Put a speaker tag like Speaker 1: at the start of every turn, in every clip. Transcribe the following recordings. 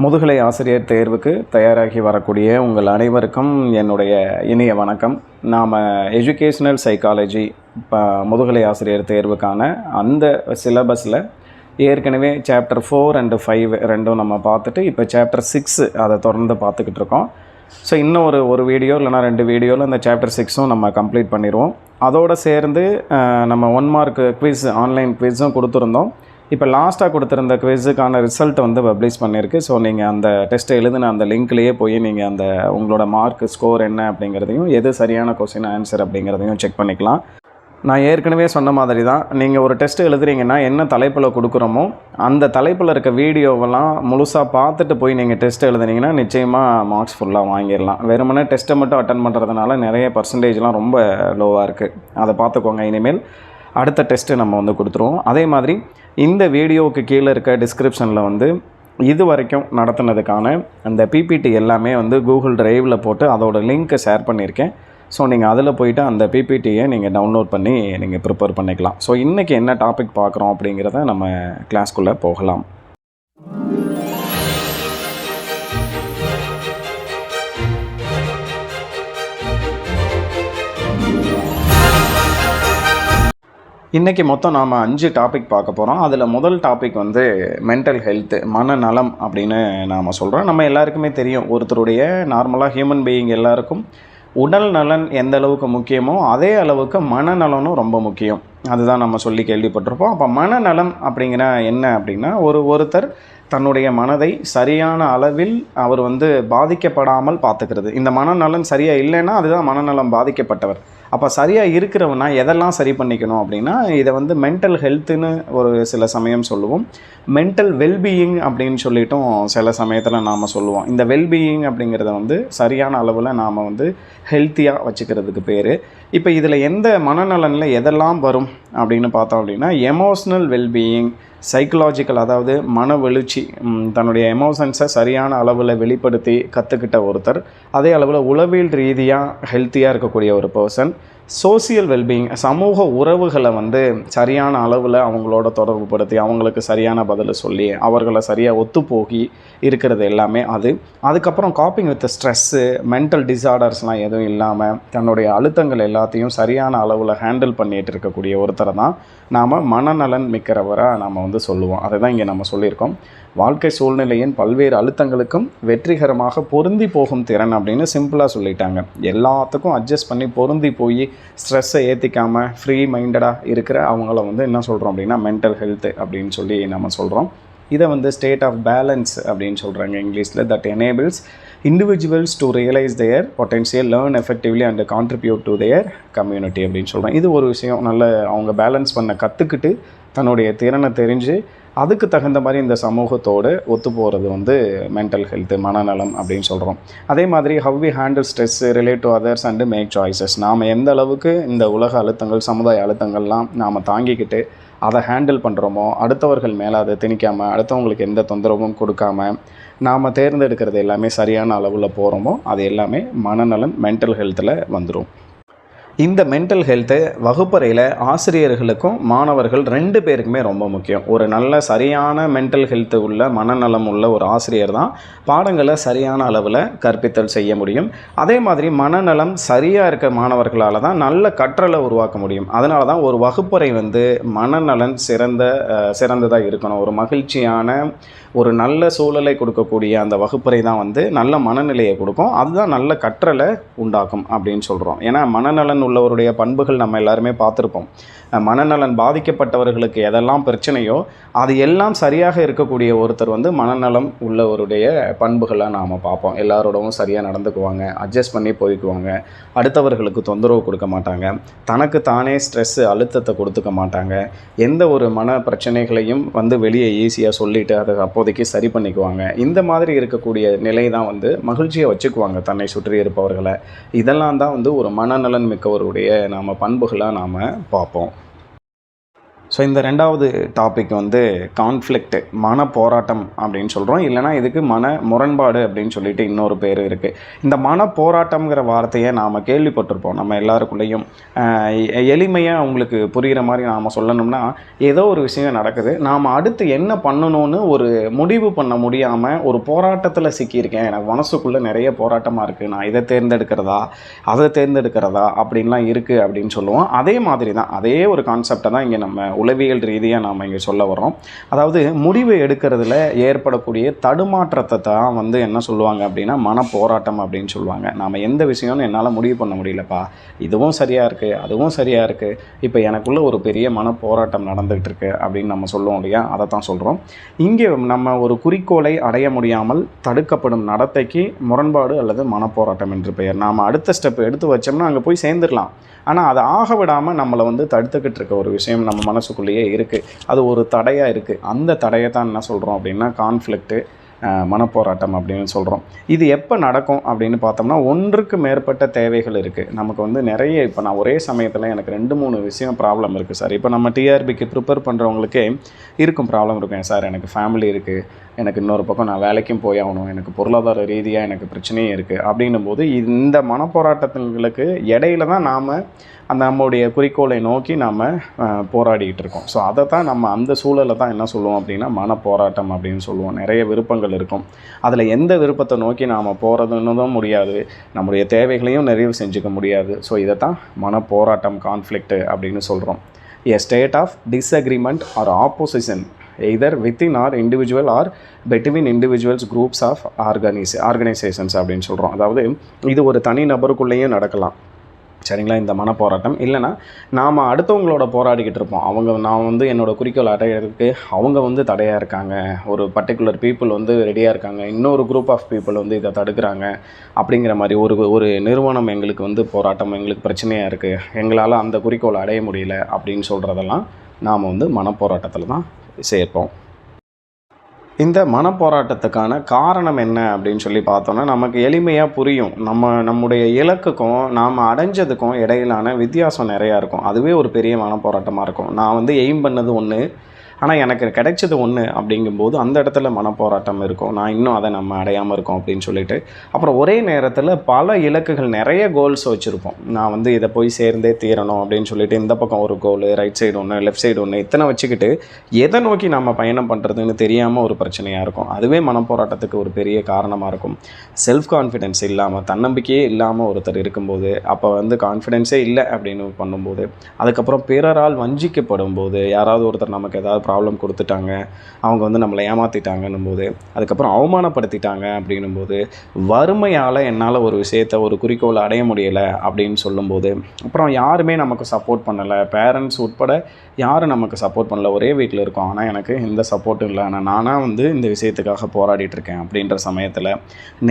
Speaker 1: முதுகலை ஆசிரியர் தேர்வுக்கு தயாராகி வரக்கூடிய உங்கள் அனைவருக்கும் என்னுடைய இனிய வணக்கம். நாம் எஜுகேஷ்னல் சைக்காலஜி முதுகலை ஆசிரியர் தேர்வுக்கான அந்த சிலபஸில் ஏற்கனவே சாப்டர் 4 and 5 ரெண்டும் நம்ம பார்த்துட்டு இப்போ சாப்டர் 6 அதை தொடர்ந்து பார்த்துக்கிட்டு இருக்கோம். ஸோ இன்னும் ஒரு வீடியோ இல்லைனா 2 வீடியோவில் அந்த சாப்டர் 6 நம்ம கம்ப்ளீட் பண்ணிடுவோம். அதோடு சேர்ந்து நம்ம 1 மார்க் குவிஸ் ஆன்லைன் குவிஸும் கொடுத்துருந்தோம். இப்போ லாஸ்ட்டாக கொடுத்துருந்த குவிஸுக்கான ரிசல்ட் பப்ளிஷ் பண்ணியிருக்கு. ஸோ நீங்கள் அந்த டெஸ்ட்டை எழுதின அந்த லிங்க்லேயே போய் நீங்கள் அந்த உங்களோட மார்க் ஸ்கோர் என்ன அப்படிங்கிறதையும் எது சரியான கொஸ்டின் ஆன்சர் அப்படிங்கிறதையும் செக் பண்ணிக்கலாம். நான் ஏற்கனவே சொன்ன மாதிரி தான், நீங்கள் ஒரு டெஸ்ட்டு எழுதுறீங்கன்னா என்ன தலைப்பில் கொடுக்குறோமோ அந்த தலைப்பில் இருக்க வீடியோவெல்லாம் முழுசாக பார்த்துட்டு போய் நீங்கள் டெஸ்ட் எழுதுனீங்கன்னா நிச்சயமாக மார்க்ஸ் ஃபுல்லாக வாங்கிடலாம். வெறுமனே டெஸ்ட்டை மட்டும் அட்டன் பண்ணுறதுனால நிறைய பர்சன்டேஜ்லாம் ரொம்ப லோவாக இருக்குது. அதை பார்த்துக்கோங்க. இனிமேல் அடுத்த டெஸ்ட்டு நம்ம கொடுத்துருவோம். அதே மாதிரி இந்த வீடியோவுக்கு கீழே இருக்க டிஸ்கிரிப்ஷனில் இது வரைக்கும் நடத்துனதுக்கான அந்த பிபிடி எல்லாமே கூகுள் டிரைவில் போட்டு அதோட லிங்க்கை ஷேர் பண்ணியிருக்கேன். ஸோ நீங்கள் அதில் போய்ட்டு அந்த பிபிடியை நீங்கள் டவுன்லோட் பண்ணி நீங்கள் ப்ரிப்பேர் பண்ணிக்கலாம். ஸோ இன்றைக்கி என்ன டாபிக் பார்க்குறோம் அப்படிங்கிறத நம்ம கிளாஸ்க்குள்ளே போகலாம். இன்றைக்கி மொத்தம் நாம் 5 டாபிக் பார்க்க போகிறோம். அதில் முதல் டாபிக் மென்டல் ஹெல்த்து, மனநலம் அப்படின்னு நாம் சொல்கிறோம். நம்ம எல்லாருக்குமே தெரியும், ஒருத்தருடைய நார்மலாக ஹியூமன் பீயிங் எல்லாருக்கும் உடல் நலன் எந்த அளவுக்கு முக்கியமோ அதே அளவுக்கு மனநலனும் ரொம்ப முக்கியம். அதுதான் நம்ம சொல்லி கேள்விப்பட்டிருப்போம். அப்போ மனநலம் அப்படிங்கிற என்ன அப்படின்னா, ஒருத்தர் தன்னுடைய மனதை சரியான அளவில் அவர் பாதிக்கப்படாமல் பார்த்துக்கிறது. இந்த மனநலன் சரியாக இல்லைன்னா அதுதான் மனநலம் பாதிக்கப்பட்டவர். அப்போ சரியாக இருக்கிறவனா எதெல்லாம் சரி பண்ணிக்கணும் அப்படின்னா, இதை மென்டல் ஹெல்த்துன்னு ஒரு சில சமயம் சொல்லுவோம். மென்டல் வெல்பீயிங் அப்படின்னு சொல்லிட்டும் சில சமயத்தில் நாம் சொல்லுவோம். இந்த வெல்பீயிங் அப்படிங்கிறத சரியான அளவில் நாம் ஹெல்த்தியாக வச்சுக்கிறதுக்கு பேர். இப்போ இதில் எந்த மனநலனில் எதெல்லாம் வரும் அப்படின்னு பார்த்தோம் அப்படின்னா, எமோஷ்னல் வெல்பீயிங், சைக்கலாஜிக்கல், அதாவது மன வெளிச்சி, தன்னுடைய எமோஷன்ஸை சரியான அளவில் வெளிப்படுத்தி கற்றுக்கிட்ட ஒருத்தர், அதே அளவில் உளவியல் ரீதியாக ஹெல்த்தியாக இருக்கக்கூடிய ஒரு பர்சன். சோசியல் வெல்பீயிங், சமூக உறவுகளை சரியான அளவில் அவங்களோட தொடர்பு படுத்தி அவங்களுக்கு சரியான பதிலை சொல்லி அவர்களை சரியாக ஒத்துப்போகி இருக்கிறது எல்லாமே அது. அதுக்கப்புறம் காப்பிங் வித் ஸ்ட்ரெஸ்ஸு, மென்டல் டிஸார்டர்ஸ்லாம் எதுவும் இல்லாமல் தன்னுடைய அழுத்தங்கள் எல்லாத்தையும் சரியான அளவில் ஹேண்டில் பண்ணிகிட்டு இருக்கக்கூடிய ஒருத்தரை தான் நாம் மனநலன் மிக்கிறவராக நாம் சொல்லுவோம். அதை தான் இங்கே நம்ம சொல்லியிருக்கோம். வாழ்க்கை சூழ்நிலையின் பல்வேறு அழுத்தங்களுக்கும் வெற்றிகரமாக பொருந்தி போகும் திறன் அப்படின்னு சிம்பிளாக சொல்லிட்டாங்க. எல்லாத்துக்கும் அட்ஜஸ்ட் பண்ணி பொருந்தி போய் ஸ்ட்ரெஸ்ஸை ஏற்றிக்காமல் ஃப்ரீ மைண்டடாக இருக்கிற அவங்கள என்ன சொல்கிறோம் அப்படின்னா மென்டல் ஹெல்த்து அப்படின்னு சொல்லி நம்ம சொல்கிறோம். இதை ஸ்டேட் ஆஃப் பேலன்ஸ் அப்படின்னு சொல்கிறாங்க இங்கிலீஷில். That enables individuals to realize their potential, learn effectively and contribute to their community அப்படின்னு சொல்கிறேன். இது ஒரு விஷயம். நல்ல அவங்க பேலன்ஸ் பண்ண கற்றுக்கிட்டு தன்னுடைய திறனை தெரிஞ்சு அதுக்கு தகுந்த மாதிரி இந்த சமூகத்தோடு ஒத்து போகிறது மென்டல் ஹெல்த்து, மனநலம் அப்படின்னு சொல்கிறோம். அதே மாதிரி how we handle stress, relate to others and make choices. நாம் எந்த அளவுக்கு இந்த உலக அழுத்தங்கள், சமுதாய அழுத்தங்கள்லாம் நாம் தாங்கிக்கிட்டு அதை ஹேண்டில் பண்ணுறோமோ, அடுத்தவர்கள் மேலே அதை திணிக்காமல், அடுத்தவங்களுக்கு எந்த தொந்தரவும் கொடுக்காம நாம் தேர்ந்தெடுக்கிறது எல்லாமே சரியான அளவில் போகிறோமோ அது எல்லாமே மனநலன், மென்டல் ஹெல்த்தில் வந்துடும். இந்த மென்டல் ஹெல்த்து வகுப்பறையில் ஆசிரியர்களுக்கும் மாணவர்கள் 2 பேருக்குமே ரொம்ப முக்கியம். ஒரு நல்ல சரியான மென்டல் ஹெல்த்து உள்ள, மனநலம் உள்ள ஒரு ஆசிரியர் தான் பாடங்களை சரியான அளவில் கற்பித்தல் செய்ய முடியும். அதே மாதிரி மனநலம் சரியாக இருக்க மாணவர்களால் தான் நல்ல கற்றலை உருவாக்க முடியும். அதனால தான் ஒரு வகுப்பறை மனநலன் சிறந்ததாக இருக்கணும். ஒரு மகிழ்ச்சியான, ஒரு நல்ல சூழலை கொடுக்கக்கூடிய அந்த வகுப்பறை தான் நல்ல மனநிலையை கொடுக்கும். அதுதான் நல்ல கற்றலை உண்டாக்கும் அப்படின்னு சொல்கிறோம். ஏன்னா மனநலன் உள்ளவருடைய பண்புகள் நம்ம எல்லாருமே பார்த்துருப்போம். மனநலன் பாதிக்கப்பட்டவர்களுக்கு எதெல்லாம் பிரச்சனையோ அது எல்லாம் சரியாக இருக்கக்கூடிய ஒருத்தர் மனநலம் உள்ளவருடைய பண்புகளை நாம் பார்ப்போம். எல்லாரோடவும் சரியாக நடந்துக்குவாங்க, அட்ஜஸ்ட் பண்ணி போய்க்குவாங்க, அடுத்தவர்களுக்கு தொந்தரவு கொடுக்க மாட்டாங்க, தனக்கு தானே ஸ்ட்ரெஸ்ஸு, அழுத்தத்தை கொடுத்துக்க மாட்டாங்க, எந்த ஒரு மன பிரச்சனைகளையும் வெளியே ஈஸியாக சொல்லிவிட்டு அதை அப்போதைக்கு சரி பண்ணிக்குவாங்க. இந்த மாதிரி இருக்கக்கூடிய நிலை தான் மகிழ்ச்சியை வச்சுக்குவாங்க தன்னை சுற்றி இருப்பவர்களை. இதெல்லாம் தான் ஒரு மனநலன் மிக்கவருடைய நாம் பண்புகளாக நாம் பார்ப்போம். ஸோ இந்த ரெண்டாவது டாபிக் வந்து கான்ஃப்ளிக்ட், மன போராட்டம் அப்படின்னு சொல்கிறோம். இல்லைனா இதுக்கு மன முரண்பாடு அப்படின்னு சொல்லிட்டு இன்னொரு பேர் இருக்குது. இந்த மன போராட்டம்ங்கிற வார்த்தையை நாம் கேள்விப்பட்டிருப்போம் நம்ம எல்லாருக்குள்ளேயும். எளிமையாக உங்களுக்கு புரிகிற மாதிரி நாம் சொல்லணும்னா, ஏதோ ஒரு விஷயம் நடக்குது, நாம் அடுத்து என்ன பண்ணணும்னு ஒரு முடிவு பண்ண முடியாமல் ஒரு போராட்டத்தில் சிக்கியிருக்கேன், எனக்கு மனசுக்குள்ளே நிறைய போராட்டமாக இருக்குது, நான் இதை தேர்ந்தெடுக்கிறதா அதை தேர்ந்தெடுக்கிறதா அப்படின்லாம் இருக்குது அப்படின்னு சொல்லுவோம். அதே மாதிரி தான், அதே ஒரு கான்செப்டை தான் இங்கே நம்ம உளவியல் ரீதியாக நாம் இங்கே சொல்ல வரோம். அதாவது முடிவு எடுக்கிறதுல ஏற்படக்கூடிய தடுமாற்றத்தை தான் வந்து என்ன சொல்லுவாங்க அப்படின்னா மன போராட்டம் அப்படின்னு சொல்லுவாங்க. நாம் எந்த விஷயம்னு என்னால் முடிவு பண்ண முடியலப்பா, இதுவும் சரியாக இருக்குது அதுவும் சரியாக இருக்குது, இப்போ எனக்குள்ளே ஒரு பெரிய மன போராட்டம் நடந்துகிட்டு இருக்கு அப்படின்னு நம்ம சொல்லுவோம் இல்லையா, அதை தான் சொல்கிறோம். இங்கே நம்ம ஒரு குறிக்கோளை அடைய முடியாமல் தடுக்கப்படும் நடத்தைக்கு முரண்பாடு அல்லது மனப்போராட்டம் என்று பெயர். நாம் அடுத்த ஸ்டெப் எடுத்து வச்சோம்னா அங்கே போய் சேர்ந்துடலாம், ஆனால் அதை ஆக விடாமல் நம்மளை வந்து தடுத்துக்கிட்டு இருக்க ஒரு விஷயம் நம்ம மனசுக்குள்ளேயே இருக்குது, அது ஒரு தடையாக இருக்குது. அந்த தடையை தான் என்ன சொல்கிறோம் அப்படின்னா கான்ஃப்ளிக்ட்டு, மனப்போராட்டம் அப்படின்னு சொல்கிறோம். இது எப்போ நடக்கும் அப்படின்னு பார்த்தோம்னா, ஒன்றுக்கு மேற்பட்ட தேவைகள் இருக்குது நமக்கு வந்து நிறைய. இப்போ நான் ஒரே சமயத்தில் எனக்கு 2-3 விஷயம் ப்ராப்ளம் இருக்குது சார். இப்போ நம்ம டிஆர்பிக்கு ப்ரிப்பேர் பண்ணுறவங்களுக்கே இருக்கும் ப்ராப்ளம் இருக்கும் சார், எனக்கு ஃபேமிலி இருக்குது, எனக்கு இன்னொரு பக்கம் நான் வேலைக்கும் போய் ஆகணும், எனக்கு பொருளாதார ரீதியாக எனக்கு பிரச்சனையே இருக்குது அப்படின்னும்போது இந்த மனப்போராட்டங்களுக்கு இடையில தான் நாம் அந்த நம்மளுடைய குறிக்கோளை நோக்கி நாம் போராடிக்கிட்டு இருக்கோம். ஸோ அதை தான் நம்ம அந்த சூழலை தான் என்ன சொல்லுவோம் அப்படின்னா மனப்போராட்டம் அப்படின்னு சொல்லுவோம். நிறைய விருப்பங்கள் இருக்கும், அதில் எந்த விருப்பத்தை நோக்கி நாம் போகிறதுன்னு தான் முடியாது, நம்முடைய தேவைகளையும் நிறைவு செஞ்சுக்க முடியாது. ஸோ இதை தான் மனப்போராட்டம், கான்ஃப்ளிக்ட் அப்படின்னு சொல்கிறோம். A state of disagreement or opposition either within or individual or between individuals, groups of organizations அப்படின்னு சொல்கிறோம். அதாவது இது ஒரு தனி நபருக்குள்ளேயும் நடக்கலாம் சரிங்களா இந்த மனப்போராட்டம். இல்லைனா நாம் அடுத்தவங்களோட போராடிக்கிட்டு இருப்போம், நான் வந்து என்னோடய குறிக்கோள் அடையிறதுக்கு அவங்க வந்து தடையாக இருக்காங்க, ஒரு பர்டிகுலர் பீப்புள் வந்து ரெடியாக இருக்காங்க, இன்னொரு குரூப் ஆஃப் பீப்புள் வந்து இதை தடுக்கிறாங்க அப்படிங்கிற மாதிரி ஒரு நிறுவனம் எங்களுக்கு வந்து போராட்டம், எங்களுக்கு பிரச்சனையாக இருக்குது, எங்களால் அந்த குறிக்கோள் அடைய முடியல அப்படின்னு சொல்கிறதெல்லாம் நாம் வந்து மனப்போராட்டத்தில் தான் சேர்ப்போம். இந்த மனப்போராட்டத்துக்கான காரணம் என்ன அப்படின்னு சொல்லி பார்த்தோன்னா நமக்கு எளிமையாக புரியும். நம்முடைய இலக்குக்கும் நாம் அடைஞ்சதுக்கும் இடையிலான வித்தியாசம் நிறையா இருக்கும். அதுவே ஒரு பெரிய மனப்போராட்டமாக இருக்கும். நான் வந்து எய்ம் பண்ணது ஒன்று, ஆனால் எனக்கு கிடைச்சது ஒன்று அப்படிங்கும்போது அந்த இடத்துல மனப்போராட்டம் இருக்கும். நான் இன்னும் அதை நம்ம அடையாமல் இருக்கோம் அப்படின்னு சொல்லிட்டு. அப்புறம் ஒரே நேரத்தில் பல இலக்குகள், நிறைய கோல்ஸ் வச்சுருப்போம். நான் வந்து இதை போய் சேர்ந்தே தீரணும் அப்படின்னு சொல்லிட்டு இந்த பக்கம் ஒரு கோல், ரைட் சைடு ஒன்று, லெஃப்ட் சைடு ஒன்று, இத்தனை வச்சுக்கிட்டு எதை நோக்கி நம்ம பயணம் பண்ணுறதுன்னு தெரியாமல் ஒரு பிரச்சனையாக இருக்கும். அதுவே மனப்போராட்டத்துக்கு ஒரு பெரிய காரணமாக இருக்கும். செல்ஃப் கான்ஃபிடென்ஸ் இல்லாமல், தன்னம்பிக்கையே இல்லாமல் ஒருத்தர் இருக்கும்போது, அப்போ வந்து கான்ஃபிடென்ஸே இல்லை அப்படின்னு பண்ணும்போது, அதுக்கப்புறம் பிறரால் வஞ்சிக்கப்படும் போது, யாராவது ஒருத்தர் நமக்கு ஏதாவது ப்ராப்ளம் கொடுத்துட்டாங்க, அவங்க வந்து நம்மளை ஏமாற்றிட்டாங்கன்னும் போது, அதுக்கப்புறம் அவமானப்படுத்திட்டாங்க அப்படின்னும் போது, வறுமையால் என்னால் ஒரு விஷயத்தை, ஒரு குறிக்கோளை அடைய முடியலை அப்படின்னு சொல்லும்போது, அப்புறம் யாருமே நமக்கு சப்போர்ட் பண்ணலை, பேரண்ட்ஸ் உட்பட யாரும் நமக்கு சப்போர்ட் பண்ணல, ஒரே வீட்டில் இருக்கோம், ஆனால் எனக்கு எந்த சப்போர்ட்டும் இல்லை, ஆனால் நானாக வந்து இந்த விஷயத்துக்காக போராடிட்டுருக்கேன் அப்படின்ற சமயத்தில்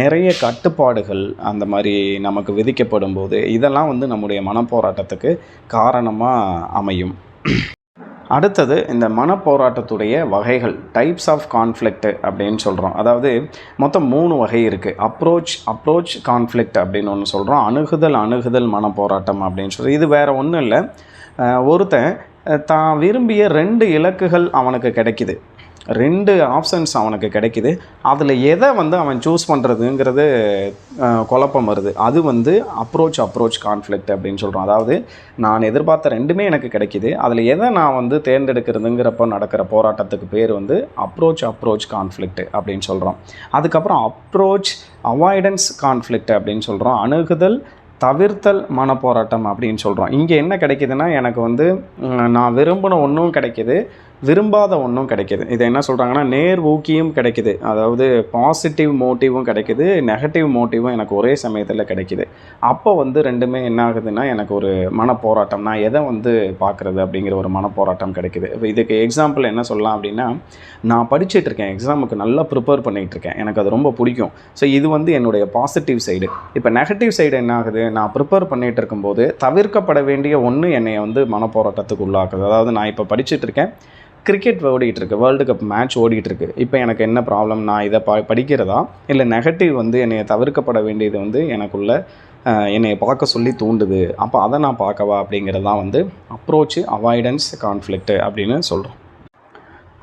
Speaker 1: நிறைய கட்டுப்பாடுகள் அந்த மாதிரி நமக்கு விதிக்கப்படும் போது, இதெல்லாம் வந்து நம்முடைய மனப்போராட்டத்துக்கு காரணமாக அமையும். அடுத்தது இந்த மனப்போராட்டத்துடைய வகைகள், டைப்ஸ் ஆஃப் கான்ஃப்ளிக்ட் அப்படின்னு சொல்கிறோம். அதாவது மொத்தம் 3 வகை இருக்குது. அப்ரோச் கான்ஃப்ளிக்ட் அப்படின்னு ஒன்று சொல்கிறோம். அணுகுதல் மனப்போராட்டம் அப்படின்னு சொல்கிறோம். இது வேறு ஒன்றும் இல்லை, ஒருத்தன் தான் விரும்பிய 2 இலக்குகள் அவனுக்கு கிடைக்குது, 2 ஆப்ஷன்ஸ் அவனுக்கு கிடைக்குது, அதில் எதை வந்து அவன் சூஸ் பண்ணுறதுங்கிறது குழப்பம் வருது. அது வந்து அப்ரோச் கான்ஃப்ளிக்ட் அப்படின்னு சொல்கிறோம். அதாவது நான் எதிர்பார்த்த 2மே எனக்கு கிடைக்கிது, அதில் எதை நான் வந்து தேர்ந்தெடுக்கிறதுங்கிறப்ப நடக்கிற போராட்டத்துக்கு பேர் வந்து அப்ரோச் கான்ஃப்ளிக்ட் அப்படின்னு சொல்கிறோம். அதுக்கப்புறம் அப்ரோச் அவாய்டன்ஸ் கான்ஃப்ளிக்ட் அப்படின்னு சொல்கிறோம். அணுகுதல் தவிர்த்தல் மனப்போராட்டம் அப்படின்னு சொல்கிறோம். இங்கே என்ன கிடைக்கிதுன்னா, எனக்கு வந்து நான் விரும்பின ஒன்றும் கிடைக்கிது, விரும்பாத ஒன்றும் கிடைக்கிது. இதை என்ன சொல்கிறாங்கன்னா நேர் ஊக்கியும் கிடைக்கிது, அதாவது பாசிட்டிவ் மோட்டிவும் கிடைக்கிது, நெகட்டிவ் மோட்டிவும் எனக்கு ஒரே சமயத்தில் கிடைக்கிது. அப்போ வந்து 2மே என்ன ஆகுதுன்னா எனக்கு ஒரு மனப்போராட்டம், நான் எதை வந்து பார்க்குறது அப்படிங்கிற ஒரு மனப்போராட்டம் கிடைக்கிது. இப்போ இதுக்கு எக்ஸாம்பிள் என்ன சொல்லலாம் அப்படின்னா, நான் படிச்சுட்ருக்கேன், எக்ஸாமுக்கு நல்லா ப்ரிப்பேர் பண்ணிகிட்ருக்கேன், எனக்கு அது ரொம்ப பிடிக்கும். ஸோ இது வந்து என்னுடைய பாசிட்டிவ் சைடு. இப்போ நெகட்டிவ் சைடு என்ன ஆகுது, நான் ப்ரிப்பேர் பண்ணிகிட்டு இருக்கும்போது தவிர்க்கப்பட வேண்டிய ஒன்று என்னை வந்து மனப்போராட்டத்துக்கு உள்ளாக்குது. அதாவது நான் இப்போ படிச்சுட்ருக்கேன், கிரிக்கெட் ஓடிட்டுருக்கு, வேர்ல்டு கப் மேட்ச் ஓடிட்டுருக்கு. இப்போ எனக்கு என்ன ப்ராப்ளம்? நான் இதை படிக்கிறதா? இல்லை நெகட்டிவ் வந்து என்னைய தவிர்க்கப்பட வேண்டியது வந்து எனக்குள்ள என்னைய பார்க்க சொல்லி தூண்டுது. அப்போ அதை நான் பார்க்கவா? அப்படிங்கிறது தான் வந்து அப்ரோச்சு அவாய்டன்ஸ் கான்ஃப்ளிக்ட் அப்படின்னு சொல்கிறோம்.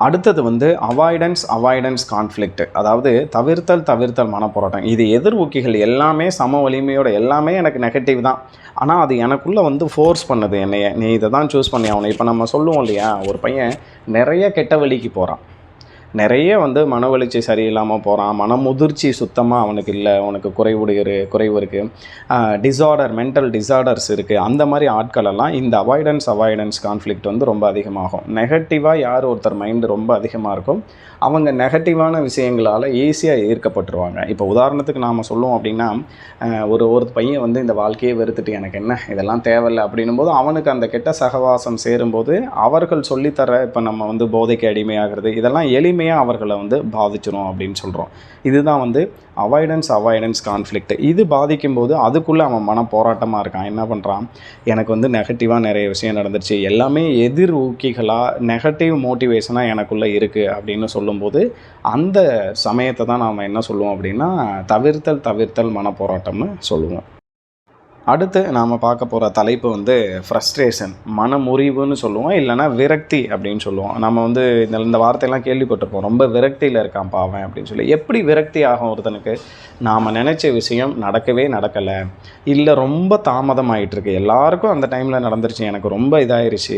Speaker 1: அடுத்தது வந்து அவாய்டன்ஸ் கான்ஃப்ளிக்ட். அதாவது தவிர்த்தல் மனப்போராட்டம். இது எதிர் ஊக்கிகள் எல்லாமே சம வலிமையோட எல்லாமே எனக்கு நெகட்டிவ் தான். ஆனால் அது எனக்குள்ளே வந்து ஃபோர்ஸ் பண்ணுது என்னைய. நீ இதை தான் சூஸ் பண்ணி ஆகணும். இப்போ நம்ம சொல்லுவோம் இல்லையா, ஒரு பையன் நிறைய கெட்ட வழிக்கு போகிறான், நிறைய வந்து மன வளர்ச்சி சரியில்லாமல் போகிறான், மனமுதிர்ச்சி சுத்தமாக அவனுக்கு இல்லை, அவனுக்கு குறைவு இருக்குது, மென்டல் டிஸார்டர்ஸ் இருக்குது. அந்த மாதிரி ஆட்களெல்லாம் இந்த அவாய்டன்ஸ் கான்ஃப்ளிக்ட் வந்து ரொம்ப அதிகமாகும். நெகட்டிவாக யார் ஒருத்தர் மைண்டு ரொம்ப அதிகமாக இருக்கும், அவங்க நெகட்டிவான விஷயங்களால் ஈஸியாக ஈர்க்கப்பட்டுருவாங்க. இப்போ உதாரணத்துக்கு நாம் சொல்லுவோம் அப்படின்னா, ஒரு பையன் வந்து இந்த வாழ்க்கையை வெறுத்துட்டு எனக்கு என்ன இதெல்லாம் தேவையில்லை அப்படின்னும் போது அவனுக்கு அந்த கெட்ட சகவாசம் சேரும்போது அவர்கள் சொல்லித்தர இப்போ நம்ம வந்து போதைக்கு அடிமையாகிறது இதெல்லாம் எளிமையாக அவர்களை வந்து பாதிச்சிடும் அப்படின்னு சொல்கிறோம். இதுதான் வந்து அவாய்டன்ஸ் கான்ஃப்ளிக்ட். இது பாதிக்கும்போது அதுக்குள்ளே அவன் மன போராட்டமாக இருக்கான். என்ன பண்ணுறான்? எனக்கு வந்து நெகட்டிவாக நிறைய விஷயம் நடந்துருச்சு, எல்லாமே எதிர் ஊக்கிகளாக நெகட்டிவ் மோட்டிவேஷனாக எனக்குள்ளே இருக்குது அப்படின்னு சொல்லும்போது அந்த சமயத்தை தான் நாம் என்ன சொல்லுவோம் அப்படின்னா தவிர்த்தல் மன போராட்டம்னு சொல்லுவோம். அடுத்து நாம் பார்க்க போகிற தலைப்பு வந்து ஃப்ரஸ்ட்ரேஷன், மனமுறிவுன்னு சொல்லுவோம், இல்லைனா விரக்தி அப்படின்னு சொல்லுவோம். நம்ம வந்து இந்த வார்த்தையெல்லாம் கேள்விப்பட்டிருப்போம், ரொம்ப விரக்தியில் இருக்கான் பாவன் அப்படின்னு சொல்லி. எப்படி விரக்தி ஆகும் ஒருத்தனுக்கு? நாம் நினச்ச விஷயம் நடக்கலை, இல்லை ரொம்ப தாமதமாகிட்டுருக்கு, எல்லாருக்கும் அந்த டைமில் நடந்துருச்சு, எனக்கு ரொம்ப இதாகிருச்சு,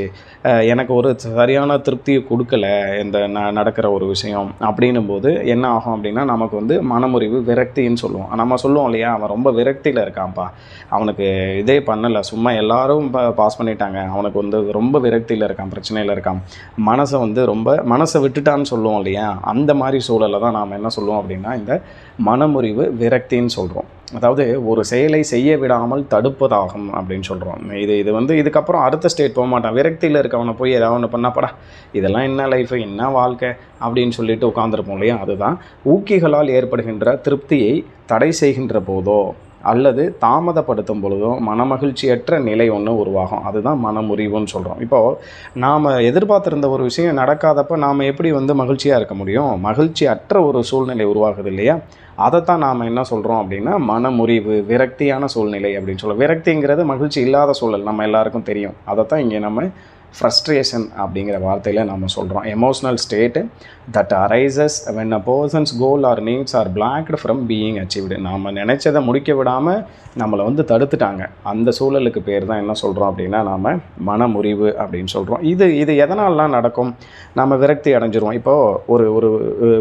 Speaker 1: எனக்கு ஒரு சரியான திருப்தியை கொடுக்கல இந்த நடக்கிற ஒரு விஷயம் அப்படின்னும் போது என்ன ஆகும் அப்படின்னா நமக்கு வந்து மனமுறிவு, விரக்தின்னு சொல்லுவோம். நம்ம சொல்லுவோம் இல்லையா, அவன் ரொம்ப விரக்தியில் இருக்கான்ப்பா, அவனுக்கு இதே பண்ணலை, சும்மா எல்லாரும் பாஸ் பண்ணிட்டாங்க, அவனுக்கு வந்து ரொம்ப விரக்தியில் இருக்கான், பிரச்சனையில் இருக்கான், மனசை விட்டுட்டான்னு சொல்லுவோம் இல்லையா, அந்த மாதிரி சூழலை தான் நாம் என்ன சொல்லுவோம் அப்படின்னா இந்த மனமுறிவு, விரக்தின்னு சொல்கிறோம். அதாவது ஒரு செயலை செய்ய விடாமல் தடுப்பதாகும் அப்படின்னு சொல்கிறோம். இது வந்து இதுக்கப்புறம் அடுத்த ஸ்டேட் போக மாட்டான். விரக்தியில் இருக்கவனை போய் ஏதாவது ஒன்று பண்ணப்படா, இதெல்லாம் என்ன லைஃபு, என்ன வாழ்க்கை அப்படின்னு சொல்லிட்டு உட்காந்துருப்போம் இல்லையா. அதுதான் ஊக்கிகளால் ஏற்படுகின்ற திருப்தியை தடை செய்கின்ற போதோ அல்லது தாமதப்படுத்தும் பொழுதோ மனமகிழ்ச்சியற்ற நிலை ஒன்று உருவாகும். அதுதான் மனமுறிவுன்னு சொல்கிறோம். இப்போது நாம் எதிர்பார்த்திருந்த ஒரு விஷயம் நடக்காதப்போ நாம் எப்படி வந்து மகிழ்ச்சியாக இருக்க முடியும்? மகிழ்ச்சி அற்ற ஒரு சூழ்நிலை உருவாகுது இல்லையா. அதைத்தான் நாம் என்ன சொல்கிறோம் அப்படின்னா மனமுறிவு, விரக்தியான சூழ்நிலை அப்படின்னு சொல்லுவோம். விரக்திங்கிறது மகிழ்ச்சி இல்லாத சூழல், நம்ம எல்லாருக்கும் தெரியும். அதைத்தான் இங்கே நம்ம ஃப்ரஸ்ட்ரேஷன் அப்படிங்கிற வார்த்தையில் நம்ம சொல்கிறோம். Emotional state that arises when a person's goal or needs are blocked from being achieved. நாம் நினச்சதை முடிக்க விடாமல் நம்மளை வந்து தடுத்துட்டாங்க, அந்த சூழலுக்கு பேர் தான் என்ன சொல்கிறோம் அப்படின்னா நாம் மனமுறிவு அப்படின்னு சொல்கிறோம். இது எதனாலலாம் நடக்கும்? நம்ம விரக்தி அடைஞ்சிருவோம். இப்போது ஒரு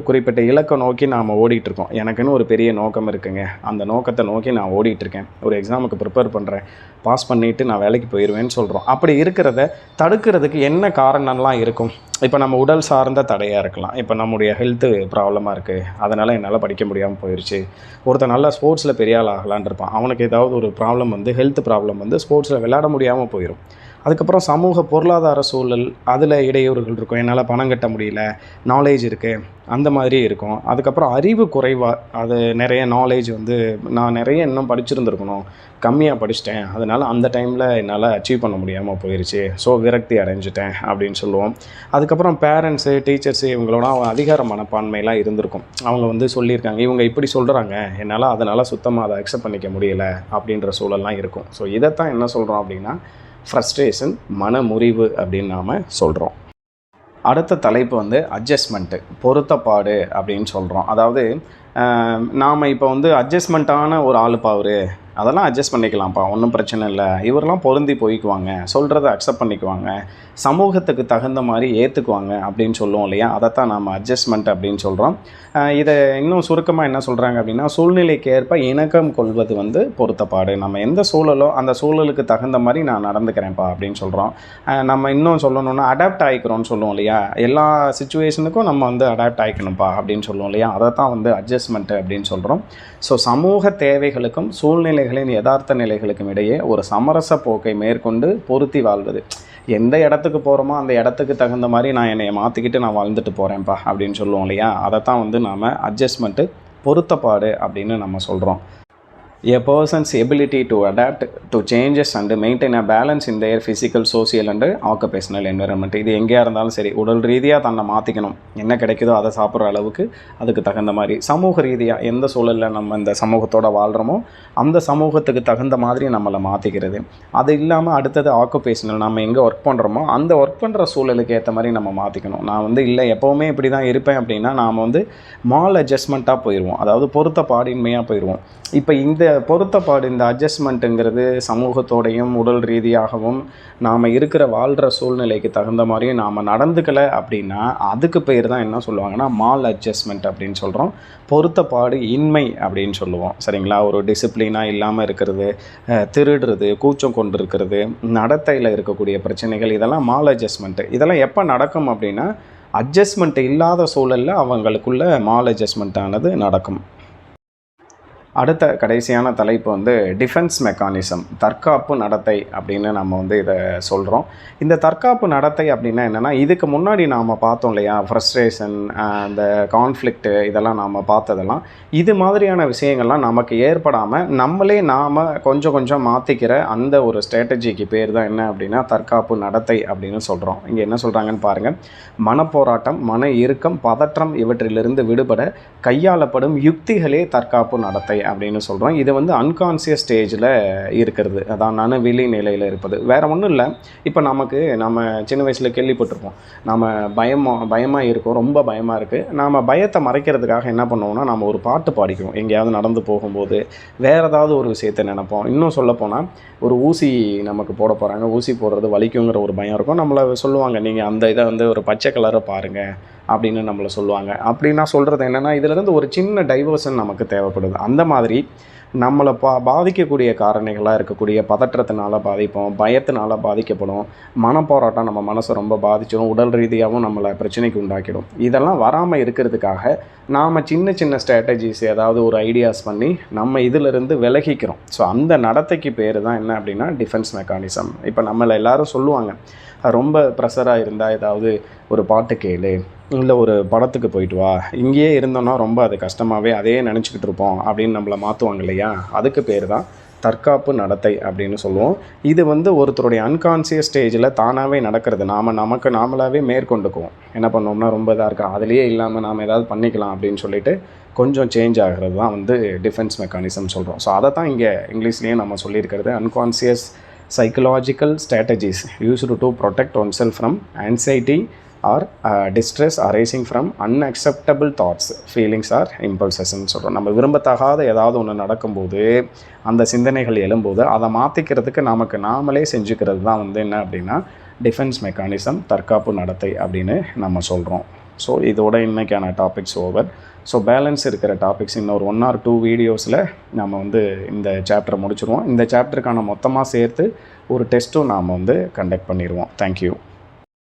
Speaker 1: குறிப்பிட்ட இலக்கை நோக்கி நாம் ஓடிட்டுருக்கோம். எனக்குன்னு ஒரு பெரிய நோக்கம் இருக்குங்க, அந்த நோக்கத்தை நோக்கி நான் ஓடிட்டுருக்கேன், ஒரு எக்ஸாமுக்கு ப்ரிப்பேர் பண்ணுறேன், பாஸ் பண்ணிவிட்டு நான் வேலைக்கு போயிடுவேன்னு சொல்கிறோம். அப்படி இருக்கிறத தடுக்கிறதுக்கு என்ன காரணம்லாம் இருக்கும்? இப்போ நம்ம உடல் சார்ந்த தடையாக இருக்கலாம். இப்போ நம்முடைய ஹெல்த்து ப்ராப்ளமாக இருக்குது, அதனால் என்னால் படிக்க முடியாமல் போயிடுச்சு. ஒருத்தர் நல்லா ஸ்போர்ட்ஸில் பெரிய ஆள் ஆகலான் இருப்பான், அவனுக்கு ஏதாவது ஒரு ப்ராப்ளம் வந்து ஹெல்த் ப்ராப்ளம் வந்து ஸ்போர்ட்ஸில் விளையாட முடியாமல் போயிடும். அதுக்கப்புறம் சமூக பொருளாதார சூழல், அதில் இடையூறுகள் இருக்கும், என்னால் பணம் கட்ட முடியல, நாலேஜ் இருக்குது, அந்த மாதிரி இருக்கும். அதுக்கப்புறம் அறிவு குறைவாக, அது நிறைய நாலேஜ் வந்து நான் நிறைய இன்னும் படிச்சிருந்துருக்கணும், கம்மியாக படிச்சிட்டேன், அதனால் அந்த டைமில் என்னால் அச்சீவ் பண்ண முடியாமல் போயிடுச்சு, ஸோ விரக்தி அடைஞ்சிட்டேன் அப்படின்னு சொல்லுவோம். அதுக்கப்புறம் பேரண்ட்ஸு, டீச்சர்ஸு இவங்களோட அதிகார மனப்பான்மையெல்லாம் இருந்திருக்கும். அவங்க வந்து சொல்லியிருக்காங்க, இவங்க இப்படி சொல்கிறாங்க, என்னால் அதனால் சுத்தமாக அதை அக்செப்ட் பண்ணிக்க முடியலை அப்படின்ற சூழல்லாம் இருக்கும். ஸோ இதைத்தான் என்ன சொல்கிறோம் அப்படின்னா ஃப்ரஸ்ட்ரேஷன், மனமுறிவு அப்படின்னு நாம் சொல்கிறோம். அடுத்த தலைப்பு வந்து அட்ஜஸ்ட்மெண்ட்டு, பொருத்தப்பாடு அப்படின்னு சொல்கிறோம். அதாவது நாம் இப்போ வந்து அட்ஜஸ்ட்மெண்ட்டான ஒரு ஆளுப்பா அவரு, அதெல்லாம் அட்ஜஸ்ட் பண்ணிக்கலாம்ப்பா, ஒன்றும் பிரச்சனை இல்லை, இவரெல்லாம் பொருந்தி போய்க்குவாங்க, சொல்கிறத அக்செப்ட் பண்ணிக்குவாங்க, சமூகத்துக்கு தகுந்த மாதிரி ஏற்றுக்குவாங்க அப்படின்னு சொல்லுவோம் இல்லையா. அதைத்தான் நாம் அட்ஜஸ்ட்மெண்ட் அப்படின்னு சொல்கிறோம். இதை இன்னும் சுருக்கமாக என்ன சொல்கிறாங்க அப்படின்னா சூழ்நிலைக்கு ஏற்ப இணக்கம் கொள்வது வந்து பொருத்தப்பாடு. நம்ம எந்த சூழலோ அந்த சூழலுக்கு தகுந்த மாதிரி நான் நடந்துக்கிறேன்ப்பா அப்படின்னு சொல்கிறோம். நம்ம இன்னும் சொல்லணுன்னா அடாப்ட் ஆகிக்கிறோன்னு சொல்லுவோம் இல்லையா, எல்லா சிச்சுவேஷனுக்கும் நம்ம வந்து அடாப்ட் ஆகிக்கணும்ப்பா அப்படின்னு சொல்லுவோம் இல்லையா, அதை தான் வந்து அட்ஜஸ்ட்மெண்ட்டு அப்படின்னு சொல்கிறோம். ஸோ சமூக தேவைகளுக்கும் சூழ்நிலைகளின் யதார்த்த நிலைகளுக்கும் இடையே ஒரு சமரச போக்கை மேற்கொண்டு பொருத்தி வாழ்வது. எந்த இடத்துக்கு போகிறோமோ அந்த இடத்துக்கு தகுந்த மாதிரி நான் என்னை மாற்றிக்கிட்டு நான் வாழ்ந்துட்டு போகிறேன்ப்பா அப்படின்னு சொல்லுவோம் இல்லையா, அதை தான் வந்து நாம் அட்ஜஸ்ட்மெண்ட்டு, பொருத்தப்பாடு அப்படின்னு நம்ம சொல்கிறோம். A person's ability to adapt to changes and maintain a balance in their physical, social and occupational environment. இது எங்கேயா இருந்தாலும் சரி, உடல் ரீதியாக தன்னை மாற்றிக்கணும். என்ன கிடைக்குதோ அதை சாப்பிட்ற அளவுக்கு அதுக்கு தகுந்த மாதிரி, சமூக ரீதியாக எந்த சூழலில் நம்ம இந்த சமூகத்தோடு வாழ்கிறோமோ அந்த சமூகத்துக்கு தகுந்த மாதிரி நம்மளை மாற்றிக்கிறது. அது இல்லாமல் அடுத்தது ஆக்குபேஷனல், நம்ம எங்கே ஒர்க் பண்ணுறோமோ அந்த ஒர்க் பண்ணுற சூழலுக்கு ஏற்ற மாதிரி நம்ம மாற்றிக்கணும். நான் வந்து இல்லை எப்போவுமே இப்படி தான் இருப்பேன் அப்படின்னா நாம் வந்து மால் அட்ஜஸ்ட்மெண்ட்டாக போயிடுவோம், அதாவது பொருத்த பாடின்மையாக போயிடுவோம். இப்போ இந்த பொருத்தப்பாடு, இந்த அட்ஜஸ்ட்மெண்ட்டுங்கிறது சமூகத்தோடையும் உடல் ரீதியாகவும் நாம் இருக்கிற வாழ்கிற சூழ்நிலைக்கு தகுந்த மாதிரியும் நாம் நடந்துக்கலை அப்படின்னா அதுக்கு பேர் தான் என்ன சொல்லுவாங்கன்னா மால் அட்ஜஸ்ட்மெண்ட் அப்படின்னு சொல்கிறோம். பொருத்தப்பாடு இன்மை அப்படின்னு சொல்லுவோம். சரிங்களா? ஒரு டிசிப்ளினாக இல்லாமல் இருக்கிறது, திருடுறது, கூச்சம் கொண்டு இருக்கிறது, நடத்தையில் இருக்கக்கூடிய பிரச்சனைகள், இதெல்லாம் மால் அட்ஜஸ்ட்மெண்ட்டு. இதெல்லாம் எப்போ நடக்கும் அப்படின்னா அட்ஜஸ்ட்மெண்ட் இல்லாத சூழலில் அவங்களுக்குள்ள மால் அட்ஜஸ்ட்மெண்ட் ஆனது நடக்கும். அடுத்த கடைசியான தலைப்பு வந்து டிஃபென்ஸ் மெக்கானிசம், தற்காப்பு நடத்தை அப்படின்னு நம்ம வந்து இதை சொல்கிறோம். இந்த தற்காப்பு நடத்தை அப்படின்னா என்னென்னா, இதுக்கு முன்னாடி நாம் பார்த்தோம் இல்லையா, ஃப்ரஸ்ட்ரேஷன், அந்த கான்ஃப்ளிக்ட்டு, இதெல்லாம் நாம் பார்த்ததெல்லாம், இது மாதிரியான விஷயங்கள்லாம் நமக்கு ஏற்படாமல் நம்மளே நாம் கொஞ்சம் கொஞ்சம் மாற்றிக்கிற அந்த ஒரு ஸ்ட்ராட்டஜிக்கு பேர் தான் என்ன அப்படின்னா தற்காப்பு நடத்தை அப்படின்னு சொல்கிறோம். இங்கே என்ன சொல்கிறாங்கன்னு பாருங்கள். மனப்போராட்டம், மன இறுக்கம், பதற்றம் இவற்றிலிருந்து விடுபட கையாளப்படும் யுக்திகளே தற்காப்பு நடத்தை அப்படின்னு சொல்கிறோம். இது வந்து அன்கான்சியஸ் ஸ்டேஜில் இருக்கிறது, அதான் நனவிழி நிலையில் இருப்பது. வேறு ஒன்றும் இல்லை. இப்போ நம்ம சின்ன வயசில் கேள்விப்பட்டிருப்போம், நம்ம பயமாக இருக்கோம், ரொம்ப பயமாக இருக்குது. நாம் பயத்தை மறைக்கிறதுக்காக என்ன பண்ணுவோம்னா நம்ம ஒரு பாட்டு பாடிக்குவோம். எங்கேயாவது நடந்து போகும்போது வேறு ஏதாவது ஒரு விஷயத்தை நினைப்போம். இன்னும் சொல்லப்போனால் ஒரு ஊசி நமக்கு போட போகிறாங்க, ஊசி போடுறது வலிக்குங்கிற ஒரு பயம் இருக்கும். நம்மளை சொல்லுவாங்க, நீங்கள் அந்த இதை வந்து ஒரு பச்சை கலரை பாருங்கள் அப்படின்னு நம்மளை சொல்லுவாங்க. அப்படின்னா சொல்கிறது என்னென்னா இதிலேருந்து ஒரு சின்ன டைவர்ஷன் நமக்கு தேவைப்படுது. அந்த மாதிரி நம்மளை பாதிக்கக்கூடிய காரணிகளாக இருக்கக்கூடிய பதற்றத்தினால பாதிப்போம், பயத்தினால பாதிக்கப்படும், மனப்போராட்டம் நம்ம மனசை ரொம்ப பாதிச்சிடும், உடல் ரீதியாகவும் நம்மளை பிரச்சனைக்கு உண்டாக்கிடும். இதெல்லாம் வராமல் இருக்கிறதுக்காக நாம் சின்ன சின்ன ஸ்ட்ராட்டஜிஸ், ஏதாவது ஒரு ஐடியாஸ் பண்ணி நம்ம இதிலிருந்து விலகிக்கிறோம். ஸோ அந்த நடத்தைக்கு பேர் தான் என்ன அப்படின்னா டிஃபென்ஸ் மெக்கானிசம். இப்போ நம்மளை எல்லோரும் சொல்லுவாங்க, ரொம்ப ப்ரெஷராக இருந்தால் ஏதாவது ஒரு பாட்டு கேளு, இல்லை ஒரு படத்துக்கு போயிட்டு வா, இங்கேயே இருந்தோன்னா ரொம்ப அது கஷ்டமாகவே அதையே நினச்சிக்கிட்டு இருப்போம் அப்படின்னு நம்மளை மாற்றுவாங்க இல்லையா, அதுக்கு பேர் தான் தற்காப்பு நடத்தை அப்படின்னு சொல்லுவோம். இது வந்து ஒருத்தருடைய அன்கான்சியஸ் ஸ்டேஜில் தானாகவே நடக்கிறது. நமக்கு நாமளாகவே மேற்கொண்டுக்குவோம். என்ன பண்ணோம்னா ரொம்ப இதாக இருக்கா, அதுலேயே இல்லாமல் நாம் ஏதாவது பண்ணிக்கலாம் அப்படின்னு சொல்லிட்டு கொஞ்சம் சேஞ்ச் ஆகிறது தான் வந்து டிஃபென்ஸ் மெக்கானிசம் சொல்கிறோம். ஸோ அதை தான் இங்கே இங்கிலீஷ்லேயும் நம்ம சொல்லியிருக்கிறது. Unconscious psychological strategies used to protect oneself from anxiety or distress arising from unacceptable thoughts, feelings or impulses ன்னு சொல்கிறோம். நம்ம விரும்பத்தகாத ஏதாவது ஒன்று நடக்கும்போது, அந்த சிந்தனைகள் எழும்போது அதை மாற்றிக்கிறதுக்கு நமக்கு நாமளே செஞ்சுக்கிறது தான் வந்து என்ன அப்படின்னா டிஃபென்ஸ் மெக்கானிசம், தற்காப்பு நடத்தை அப்படின்னு நம்ம சொல்கிறோம். ஸோ இதோட இன்றைக்கான டாபிக்ஸ் ஓவர். ஸோ பேலன்ஸ் இருக்கிற டாபிக்ஸ் இன்னொரு 1 or 2 வீடியோஸில் நம்ம வந்து இந்த சாப்டரை முடிச்சுருவோம். இந்த சாப்டருக்கான மொத்தமாக சேர்த்து ஒரு டெஸ்ட்டும் நாம் வந்து கண்டக்ட் பண்ணிடுவோம். தேங்க்யூ.